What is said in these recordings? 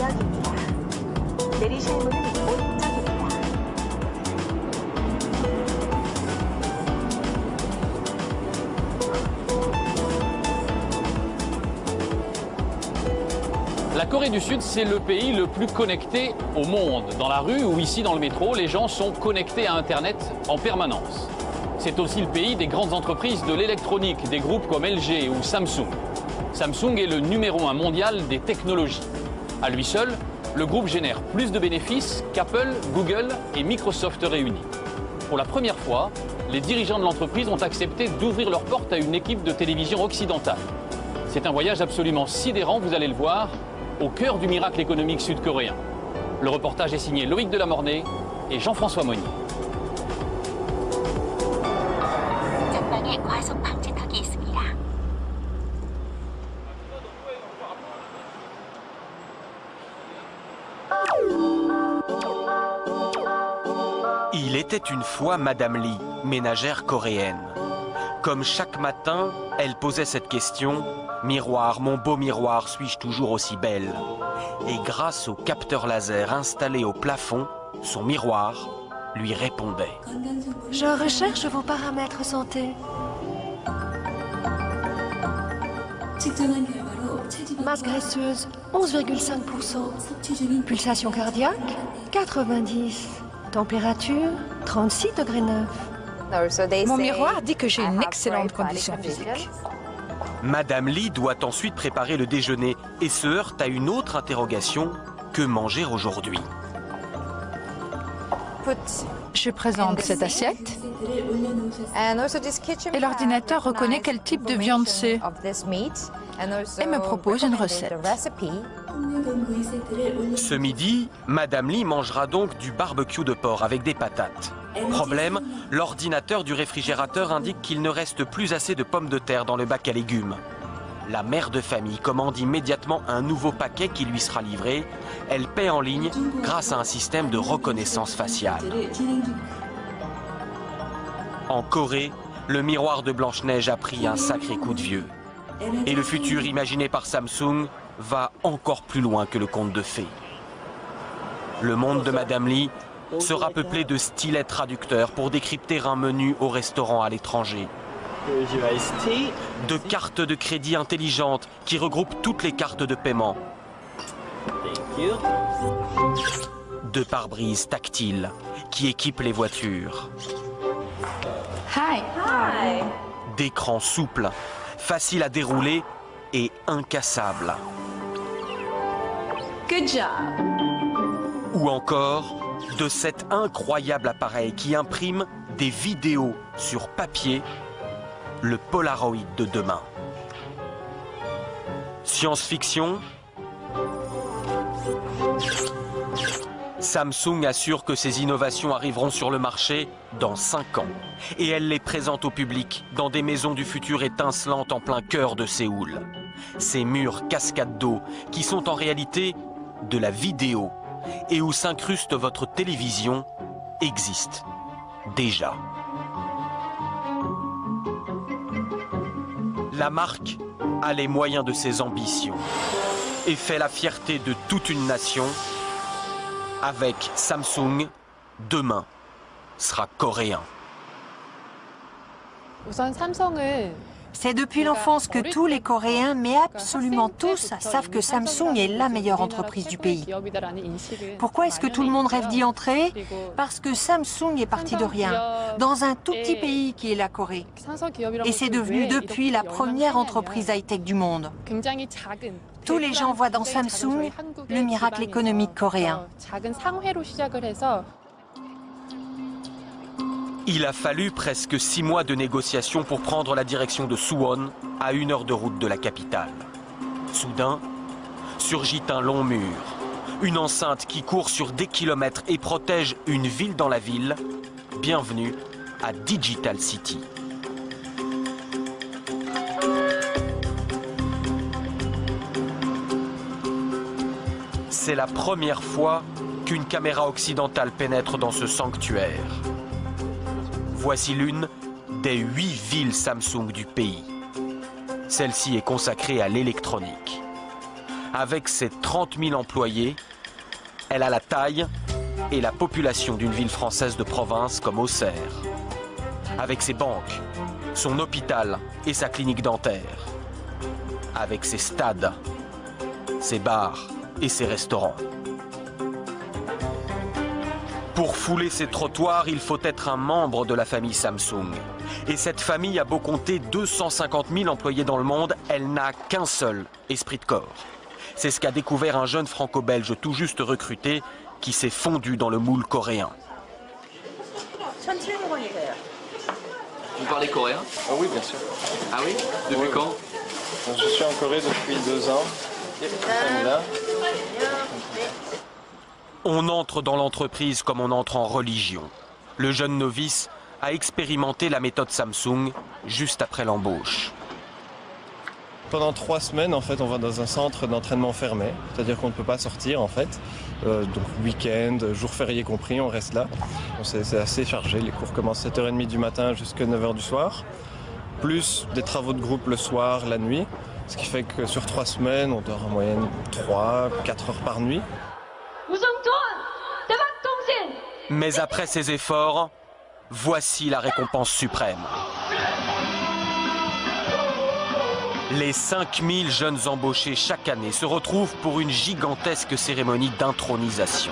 구역입니다. 내리실 문은 오른쪽입니다. La Corée du Sud, c'est le pays le plus connecté au monde. Dans la rue ou ici dans le métro, les gens sont connectés à Internet en permanence. C'est aussi le pays des grandes entreprises de l'électronique, des groupes comme LG ou Samsung. Samsung est le numéro 1 mondial des technologies. À lui seul, le groupe génère plus de bénéfices qu'Apple, Google et Microsoft réunis. Pour la première fois, les dirigeants de l'entreprise ont accepté d'ouvrir leurs portes à une équipe de télévision occidentale. C'est un voyage absolument sidérant, vous allez le voir, au cœur du miracle économique sud-coréen. Le reportage est signé Loïc Delamornay et Jean-François Monnier. 전방에 과속 방지턱이 있습니다. Il était une fois Madame Lee, ménagère coréenne. Comme chaque matin, elle posait cette question: miroir, mon beau miroir, suis-je toujours aussi belle? Et grâce au capteur laser installé au plafond, son miroir lui répondait. Je recherche vos paramètres santé. Masse graisseuse, 11,5%. Pulsation cardiaque, 90. Température, 36 degrés 9. Mon miroir dit que j'ai une excellente condition physique. Madame Lee doit ensuite préparer le déjeuner et se heurte à une autre interrogation: que manger aujourd'hui? Je présente cette assiette et l'ordinateur reconnaît quel type de viande c'est et me propose une recette. Ce midi, Madame Lee mangera donc du barbecue de porc avec des patates. Problème, l'ordinateur du réfrigérateur indique qu'il ne reste plus assez de pommes de terre dans le bac à légumes. La mère de famille commande immédiatement un nouveau paquet qui lui sera livré. Elle paie en ligne grâce à un système de reconnaissance faciale. En Corée, le miroir de Blanche-Neige a pris un sacré coup de vieux. Et le futur imaginé par Samsung va encore plus loin que le conte de fées. Le monde de Madame Lee sera peuplé de stylets traducteurs pour décrypter un menu au restaurant à l'étranger. De cartes de crédit intelligentes qui regroupent toutes les cartes de paiement. De pare-brise tactiles qui équipent les voitures. D'écrans souples, faciles à dérouler et incassables. Good job. Ou encore de cet incroyable appareil qui imprime des vidéos sur papier, le Polaroid de demain. Science-fiction. Samsung assure que ces innovations arriveront sur le marché dans 5 ans. Et elle les présente au public dans des maisons du futur étincelantes en plein cœur de Séoul. Ces murs cascades d'eau qui sont en réalité de la vidéo et où s'incruste votre télévision existent déjà. La marque a les moyens de ses ambitions et fait la fierté de toute une nation. Avec Samsung, demain sera coréen. C'est depuis l'enfance que tous les Coréens, mais absolument tous, savent que Samsung est la meilleure entreprise du pays. Pourquoi est-ce que tout le monde rêve d'y entrer? Parce que Samsung est parti de rien, dans un tout petit pays qui est la Corée. Et c'est devenu depuis la première entreprise high-tech du monde. Tous les gens voient dans Samsung le miracle économique coréen. Il a fallu presque 6 mois de négociations pour prendre la direction de Suwon, à 1 heure de route de la capitale. Soudain, surgit un long mur, une enceinte qui court sur des kilomètres et protège une ville dans la ville. Bienvenue à Digital City. C'est la première fois qu'une caméra occidentale pénètre dans ce sanctuaire. Voici l'une des 8 villes Samsung du pays. Celle-ci est consacrée à l'électronique. Avec ses 30 000 employés, elle a la taille et la population d'une ville française de province comme Auxerre. Avec ses banques, son hôpital et sa clinique dentaire. Avec ses stades, ses bars et ses restaurants. Pour fouler ses trottoirs, il faut être un membre de la famille Samsung. Et cette famille a beau compter 250 000 employés dans le monde, elle n'a qu'un seul esprit de corps. C'est ce qu'a découvert un jeune franco-belge tout juste recruté qui s'est fondu dans le moule coréen. Vous parlez coréen? Ah oui, bien sûr. Ah oui? Depuis quand? Je suis en Corée depuis 2 ans. Là. On entre dans l'entreprise comme on entre en religion. Le jeune novice a expérimenté la méthode Samsung juste après l'embauche. Pendant 3 semaines, en fait, on va dans un centre d'entraînement fermé, c'est-à-dire qu'on ne peut pas sortir, en fait. Donc week-end, jours fériés compris, on reste là. C'est assez chargé, les cours commencent à 7h30 du matin jusqu'à 9h du soir, plus des travaux de groupe le soir, la nuit, ce qui fait que sur 3 semaines, on dort en moyenne 3-4 heures par nuit. Mais après ces efforts, voici la récompense suprême. Les 5000 jeunes embauchés chaque année se retrouvent pour une gigantesque cérémonie d'intronisation.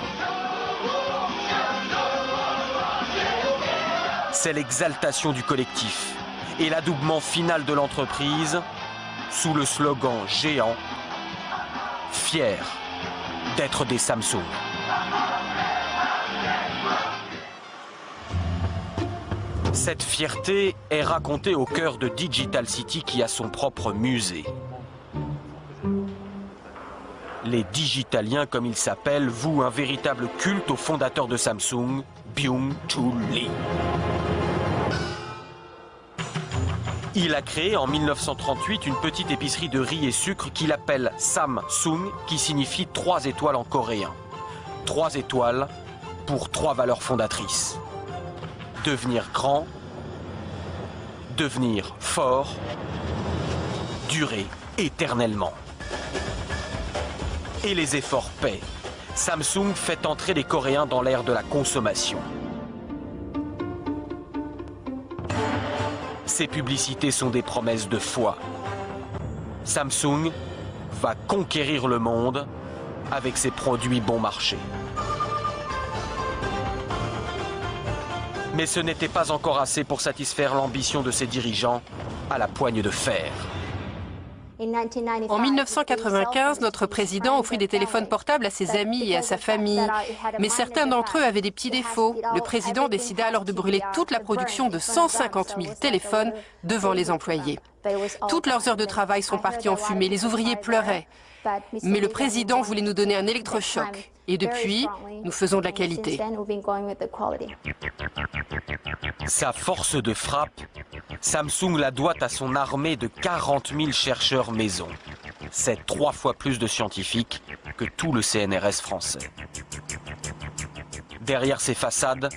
C'est l'exaltation du collectif et l'adoubement final de l'entreprise sous le slogan géant « Fiers d'être des Samsung ». Cette fierté est racontée au cœur de Digital City qui a son propre musée. Les Digitaliens, comme ils s'appellent, vouent un véritable culte au fondateur de Samsung, Byung-Chul Lee. Il a créé en 1938 une petite épicerie de riz et sucre qu'il appelle Samsung, qui signifie 3 étoiles en coréen. 3 étoiles pour 3 valeurs fondatrices. Devenir grand, devenir fort, durer éternellement. Et les efforts paient. Samsung fait entrer les Coréens dans l'ère de la consommation. Ces publicités sont des promesses de foi. Samsung va conquérir le monde avec ses produits bon marché. Mais ce n'était pas encore assez pour satisfaire l'ambition de ses dirigeants à la poigne de fer. En 1995, notre président offrit des téléphones portables à ses amis et à sa famille. Mais certains d'entre eux avaient des petits défauts. Le président décida alors de brûler toute la production de 150 000 téléphones devant les employés. Toutes leurs heures de travail sont parties en fumée, les ouvriers pleuraient. Mais le président voulait nous donner un électrochoc. Et depuis, nous faisons de la qualité. Sa force de frappe, Samsung la doit à son armée de 40 000 chercheurs maison. C'est 3 fois plus de scientifiques que tout le CNRS français. Derrière ces façades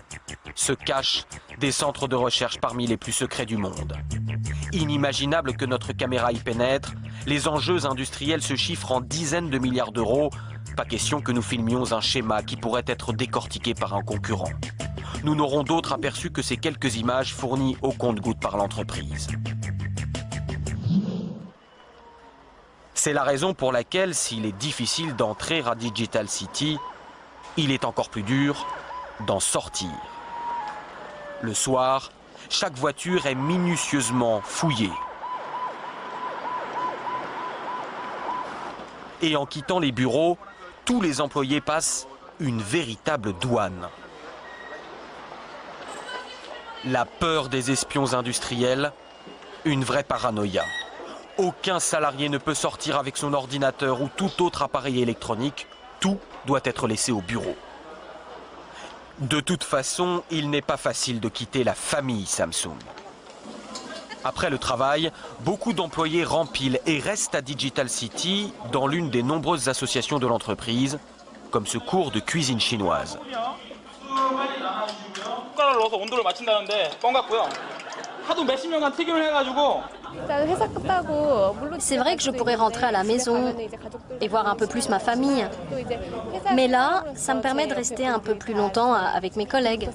se cachent des centres de recherche parmi les plus secrets du monde. Inimaginable que notre caméra y pénètre, les enjeux industriels se chiffrent en dizaines de milliards d'euros. Pas question que nous filmions un schéma qui pourrait être décortiqué par un concurrent. Nous n'aurons d'autre aperçu que ces quelques images fournies au compte-gouttes par l'entreprise. C'est la raison pour laquelle, s'il est difficile d'entrer à Digital City, il est encore plus dur d'en sortir. Le soir, chaque voiture est minutieusement fouillée. Et en quittant les bureaux, tous les employés passent une véritable douane. La peur des espions industriels, une vraie paranoïa. Aucun salarié ne peut sortir avec son ordinateur ou tout autre appareil électronique. Tout doit être laissé au bureau. De toute façon, il n'est pas facile de quitter la famille Samsung. Après le travail, beaucoup d'employés rempilent et restent à Digital City dans l'une des nombreuses associations de l'entreprise, comme ce cours de cuisine chinoise. 넣어서 온도를 맞춘다는데 뻥 같고요. 하도 몇십 년간 튀김을 해가지고 C'est vrai que je pourrais rentrer à la maison et voir un peu plus ma famille. Mais là, ça me permet de rester un peu plus longtemps avec mes collègues.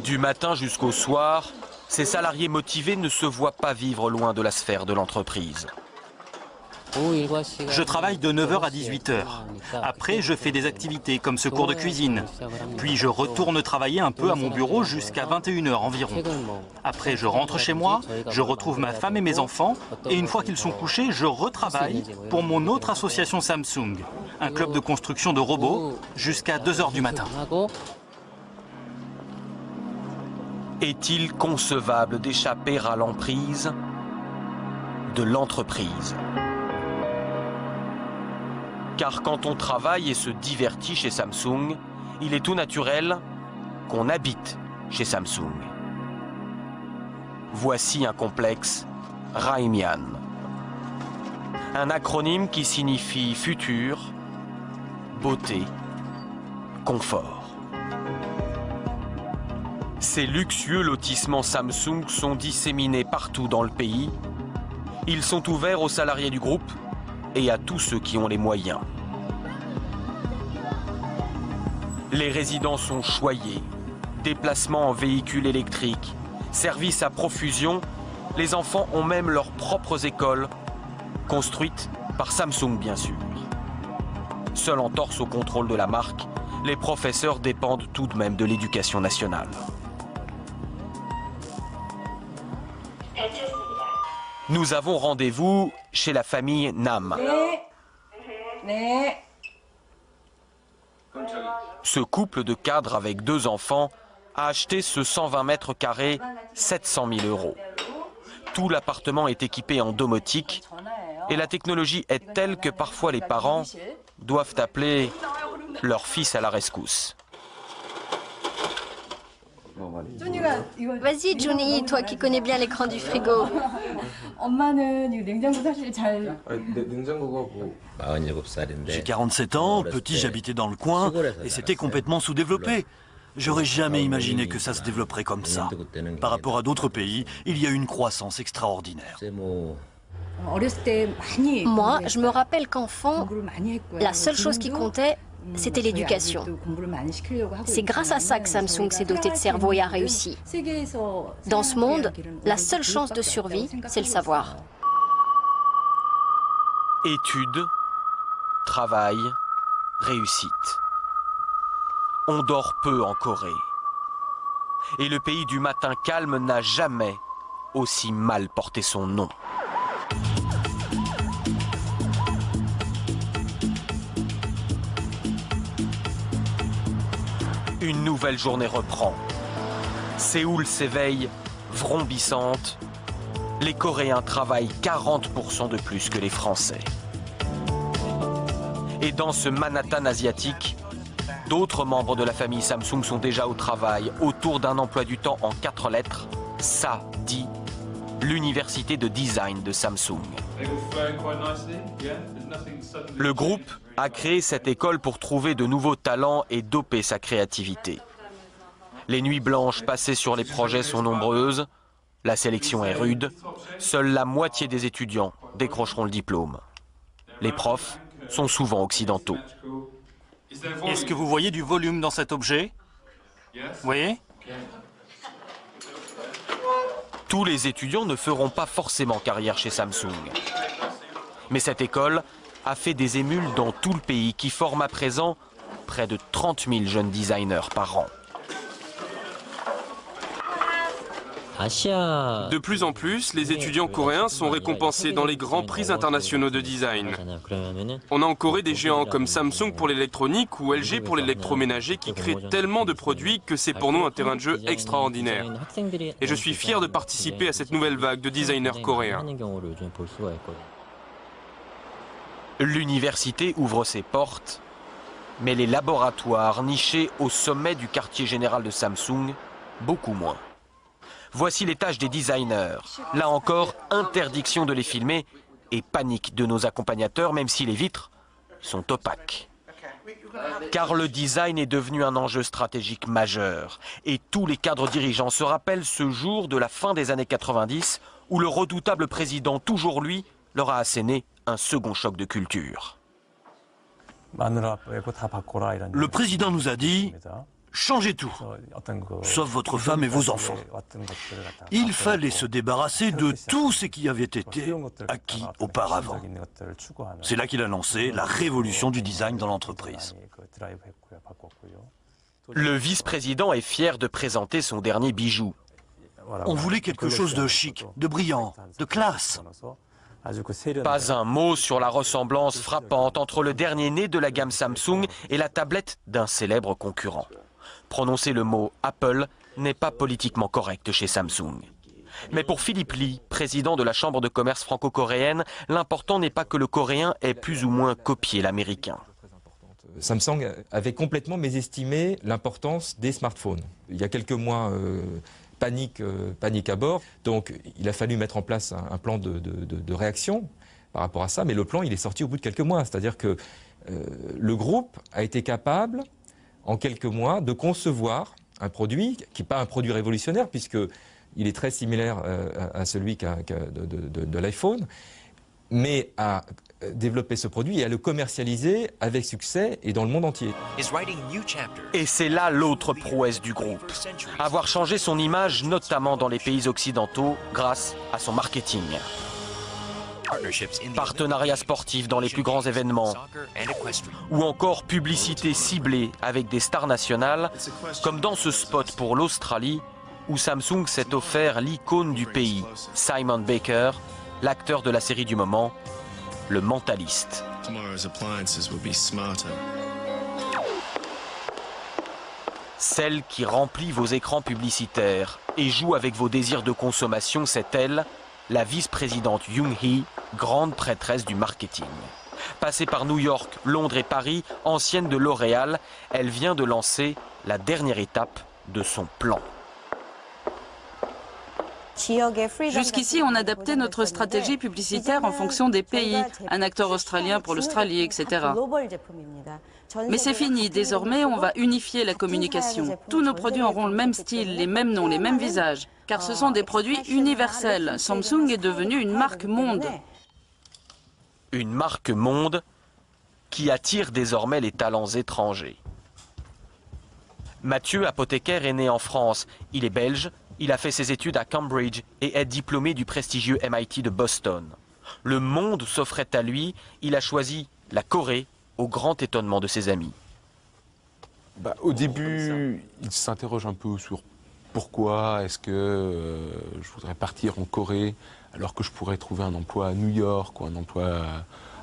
Du matin jusqu'au soir, ces salariés motivés ne se voient pas vivre loin de la sphère de l'entreprise. Je travaille de 9h à 18h. Après, je fais des activités comme ce cours de cuisine. Puis je retourne travailler un peu à mon bureau jusqu'à 21h environ. Après, je rentre chez moi, je retrouve ma femme et mes enfants. Et une fois qu'ils sont couchés, je retravaille pour mon autre association Samsung, un club de construction de robots, jusqu'à 2h du matin. Est-il concevable d'échapper à l'emprise de l'entreprise ? Car quand on travaille et se divertit chez Samsung, il est tout naturel qu'on habite chez Samsung. Voici un complexe Raimian. Un acronyme qui signifie futur, beauté, confort. Ces luxueux lotissements Samsung sont disséminés partout dans le pays. Ils sont ouverts aux salariés du groupe et à tous ceux qui ont les moyens. Les résidents sont choyés, déplacements en véhicules électriques, services à profusion, les enfants ont même leurs propres écoles, construites par Samsung bien sûr. Seul entorse au contrôle de la marque, les professeurs dépendent tout de même de l'éducation nationale. Nous avons rendez-vous chez la famille Nam. Ce couple de cadres avec 2 enfants a acheté ce 120 mètres carrés 700 000 €. Tout l'appartement est équipé en domotique et la technologie est telle que parfois les parents doivent appeler leur fils à la rescousse. Vas-y, Johnny, toi qui connais bien l'écran du frigo. J'ai 47 ans, petit j'habitais dans le coin et c'était complètement sous-développé. J'aurais jamais imaginé que ça se développerait comme ça. Par rapport à d'autres pays, il y a eu une croissance extraordinaire. Moi, je me rappelle qu'enfant, la seule chose qui comptait, c'était l'éducation. C'est grâce à ça que Samsung s'est doté de cerveau et a réussi. Dans ce monde, la seule chance de survie, c'est le savoir. Études, travail, réussite. On dort peu en Corée. Et le pays du matin calme n'a jamais aussi mal porté son nom. Une nouvelle journée reprend. Séoul s'éveille, vrombissante. Les Coréens travaillent 40% de plus que les Français. Et dans ce Manhattan asiatique, d'autres membres de la famille Samsung sont déjà au travail autour d'un emploi du temps en 4 lettres, SADI, l'université de design de Samsung. Le groupe a créé cette école pour trouver de nouveaux talents et doper sa créativité. Les nuits blanches passées sur les projets sont nombreuses, la sélection est rude, seule la moitié des étudiants décrocheront le diplôme. Les profs sont souvent occidentaux. Est-ce que vous voyez du volume dans cet objet? Vous voyez? Tous les étudiants ne feront pas forcément carrière chez Samsung. Mais cette école a fait des émules dans tout le pays qui forment à présent près de 30 000 jeunes designers par an. De plus en plus, les étudiants coréens sont récompensés dans les grands prix internationaux de design. On a en Corée des géants comme Samsung pour l'électronique ou LG pour l'électroménager qui créent tellement de produits que c'est pour nous un terrain de jeu extraordinaire. Et je suis fier de participer à cette nouvelle vague de designers coréens. L'université ouvre ses portes, mais les laboratoires nichés au sommet du quartier général de Samsung, beaucoup moins. Voici les tâches des designers. Là encore, interdiction de les filmer et panique de nos accompagnateurs, même si les vitres sont opaques. Car le design est devenu un enjeu stratégique majeur. Et tous les cadres dirigeants se rappellent ce jour de la fin des années 90 où le redoutable président, toujours lui, leur a asséné un second choc de culture. Le président nous a dit « Changez tout, sauf votre femme et vos enfants ». Il fallait se débarrasser de tout ce qui avait été acquis auparavant. C'est là qu'il a lancé la révolution du design dans l'entreprise. Le vice-président est fier de présenter son dernier bijou. On voulait quelque chose de chic, de brillant, de classe. Pas un mot sur la ressemblance frappante entre le dernier né de la gamme Samsung et la tablette d'un célèbre concurrent. Prononcer le mot Apple n'est pas politiquement correct chez Samsung. Mais pour Philippe Lee, président de la Chambre de commerce franco-coréenne, l'important n'est pas que le coréen ait plus ou moins copié l'américain. Samsung avait complètement mésestimé l'importance des smartphones. Il y a quelques mois, panique à bord. Donc il a fallu mettre en place un plan de réaction par rapport à ça. Mais le plan, il est sorti au bout de quelques mois. C'est-à-dire que le groupe a été capable, en quelques mois, de concevoir un produit qui n'est pas un produit révolutionnaire, puisqu'il est très similaire à celui de l'iPhone, mais à développer ce produit et à le commercialiser avec succès et dans le monde entier. Et c'est là l'autre prouesse du groupe. Avoir changé son image, notamment dans les pays occidentaux, grâce à son marketing. Partenariats sportifs dans les plus grands événements, ou encore publicité ciblée avec des stars nationales, comme dans ce spot pour l'Australie, où Samsung s'est offert l'icône du pays, Simon Baker, l'acteur de la série du moment, Le Mentaliste. Celle qui remplit vos écrans publicitaires et joue avec vos désirs de consommation, c'est elle, la vice-présidente Young-hee, grande prêtresse du marketing. Passée par New York, Londres et Paris, ancienne de L'Oréal, elle vient de lancer la dernière étape de son plan. Jusqu'ici, on adaptait notre stratégie publicitaire en fonction des pays. Un acteur australien pour l'Australie, etc. Mais c'est fini. Désormais, on va unifier la communication. Tous nos produits auront le même style, les mêmes noms, les mêmes visages. Car ce sont des produits universels. Samsung est devenue une marque monde. Une marque monde qui attire désormais les talents étrangers. Mathieu, apothicaire, est né en France. Il est belge. Il a fait ses études à Cambridge et est diplômé du prestigieux MIT de Boston. Le monde s'offrait à lui, il a choisi la Corée, au grand étonnement de ses amis. Au début, il s'interroge un peu sur pourquoi est-ce que je voudrais partir en Corée alors que je pourrais trouver un emploi à New York ou un emploi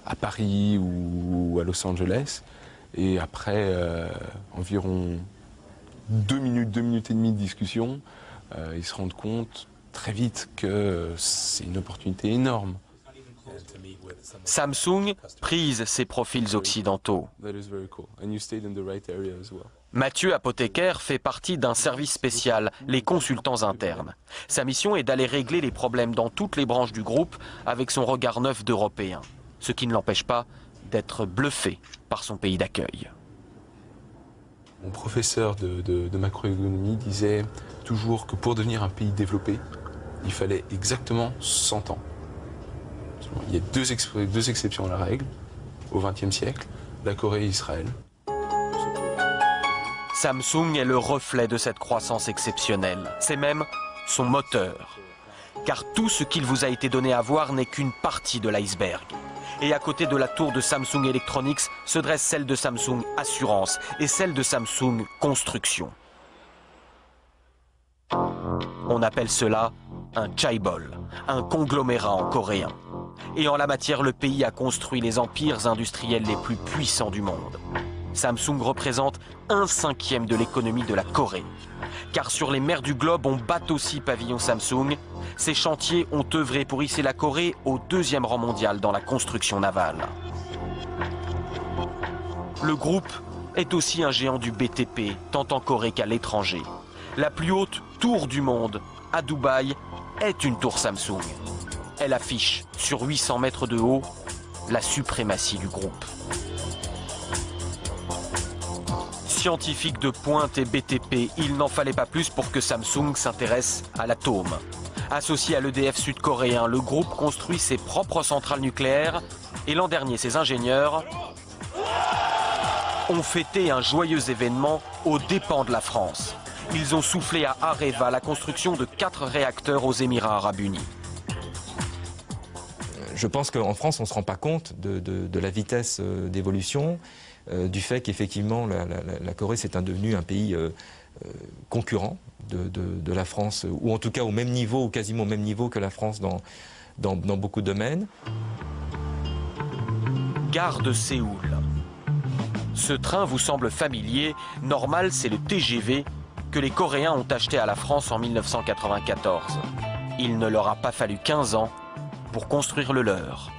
à Paris ou à Los Angeles. Et après environ 2 minutes et demie de discussion, ils se rendent compte très vite que c'est une opportunité énorme. Samsung prise ses profils occidentaux. Mathieu, apothicaire, fait partie d'un service spécial, les consultants internes. Sa mission est d'aller régler les problèmes dans toutes les branches du groupe avec son regard neuf d'Européen, ce qui ne l'empêche pas d'être bluffé par son pays d'accueil. Mon professeur de macroéconomie disait toujours que pour devenir un pays développé, il fallait exactement 100 ans. Il y a deux exceptions à la règle, au XXe siècle, la Corée et Israël. Samsung est le reflet de cette croissance exceptionnelle. C'est même son moteur. Car tout ce qu'il vous a été donné à voir n'est qu'une partie de l'iceberg. Et à côté de la tour de Samsung Electronics se dresse celle de Samsung Assurance et celle de Samsung Construction. On appelle cela un chaebol, un conglomérat en coréen. Et en la matière, le pays a construit les empires industriels les plus puissants du monde. Samsung représente 1/5 de l'économie de la Corée. Car sur les mers du globe, on bat aussi pavillon Samsung. Ces chantiers ont œuvré pour hisser la Corée au 2e rang mondial dans la construction navale. Le groupe est aussi un géant du BTP, tant en Corée qu'à l'étranger. La plus haute tour du monde, à Dubaï, est une tour Samsung. Elle affiche, sur 800 mètres de haut, la suprématie du groupe. Scientifique de pointe et BTP, il n'en fallait pas plus pour que Samsung s'intéresse à l'atome. Associé à l'EDF sud-coréen, le groupe construit ses propres centrales nucléaires et l'an dernier, ses ingénieurs ont fêté un joyeux événement aux dépens de la France. Ils ont soufflé à Areva la construction de 4 réacteurs aux Émirats arabes unis. Je pense qu'en France, on ne se rend pas compte de la vitesse d'évolution, du fait qu'effectivement la Corée c'est devenu un pays concurrent de la France, ou en tout cas au même niveau, ou quasiment au même niveau que la France dans beaucoup de domaines. Gare de Séoul. Ce train vous semble familier, normal c'est le TGV que les Coréens ont acheté à la France en 1994. Il ne leur a pas fallu 15 ans pour construire le leur.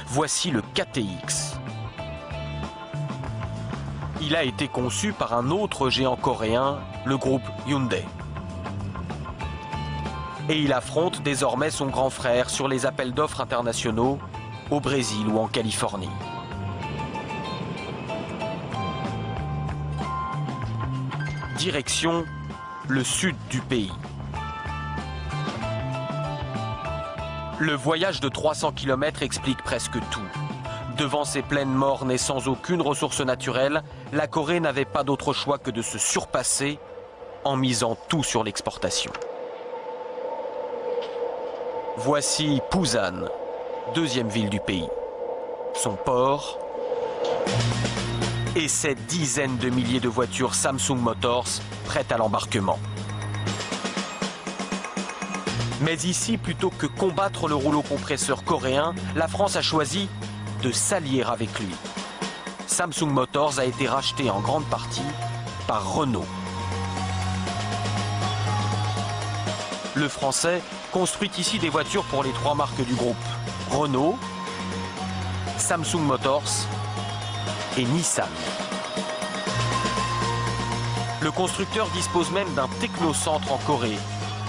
Voici le KTX. Il a été conçu par un autre géant coréen, le groupe Hyundai. Et il affronte désormais son grand frère sur les appels d'offres internationaux au Brésil ou en Californie. Direction le sud du pays. Le voyage de 300 km explique presque tout. Devant ces plaines mornes et sans aucune ressource naturelle, la Corée n'avait pas d'autre choix que de se surpasser en misant tout sur l'exportation. Voici Busan, deuxième ville du pays. Son port et ses dizaines de milliers de voitures Samsung Motors prêtes à l'embarquement. Mais ici, plutôt que combattre le rouleau compresseur coréen, la France a choisi de s'allier avec lui. Samsung Motors a été racheté en grande partie par Renault. Le Français construit ici des voitures pour les 3 marques du groupe: Renault, Samsung Motors et Nissan. Le constructeur dispose même d'un technocentre en Corée,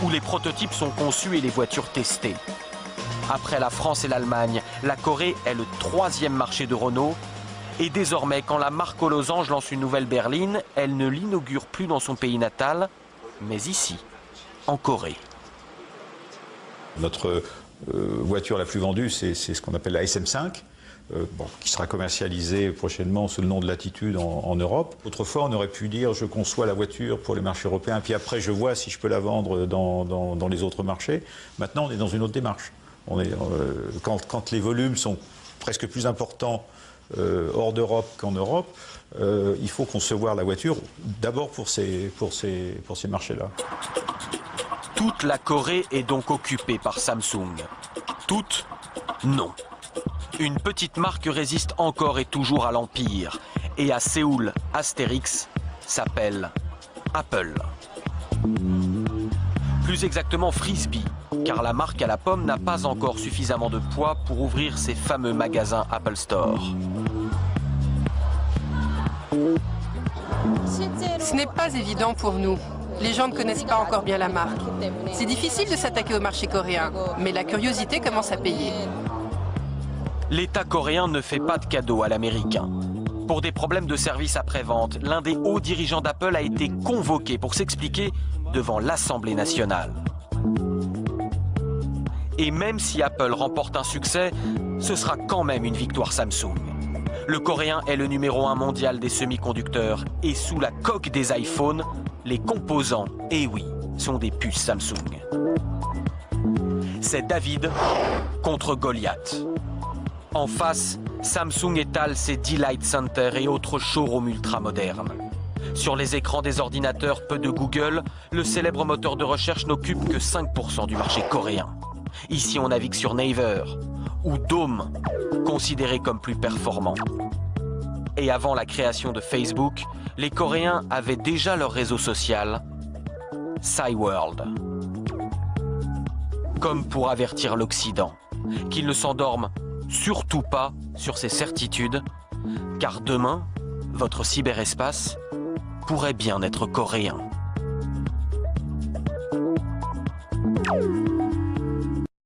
où les prototypes sont conçus et les voitures testées. Après la France et l'Allemagne, la Corée est le 3e marché de Renault. Et désormais, quand la marque aux losanges lance une nouvelle berline, elle ne l'inaugure plus dans son pays natal, mais ici, en Corée. Notre voiture la plus vendue, c'est ce qu'on appelle la SM5. Qui sera commercialisée prochainement sous le nom de Latitude en Europe. Autrefois, on aurait pu dire je conçois la voiture pour les marchés européens, puis après je vois si je peux la vendre dans les autres marchés. Maintenant, on est dans une autre démarche. Quand les volumes sont presque plus importants hors d'Europe qu'en Europe, il faut concevoir la voiture d'abord pour ces marchés-là. Toute la Corée est donc occupée par Samsung. Toute, non. Une petite marque résiste encore et toujours à l'Empire. Et à Séoul, Astérix s'appelle Apple. Plus exactement Frisbee, car la marque à la pomme n'a pas encore suffisamment de poids pour ouvrir ses fameux magasins Apple Store. Ce n'est pas évident pour nous. Les gens ne connaissent pas encore bien la marque. C'est difficile de s'attaquer au marché coréen, mais la curiosité commence à payer. L'État coréen ne fait pas de cadeaux à l'Américain. Pour des problèmes de service après-vente, l'un des hauts dirigeants d'Apple a été convoqué pour s'expliquer devant l'Assemblée nationale. Et même si Apple remporte un succès, ce sera quand même une victoire Samsung. Le Coréen est le numéro 1 mondial des semi-conducteurs et sous la coque des iPhones, les composants, et oui, sont des puces Samsung. C'est David contre Goliath. En face, Samsung étale ses Delight Center et autres showrooms ultra-modernes. Sur les écrans des ordinateurs peu de Google, le célèbre moteur de recherche n'occupe que 5% du marché coréen. Ici, on navigue sur Naver ou Dome, considéré comme plus performant. Et avant la création de Facebook, les Coréens avaient déjà leur réseau social, Cyworld. Comme pour avertir l'Occident, qu'il ne s'endorme surtout pas sur ses certitudes, car demain, votre cyberespace pourrait bien être coréen.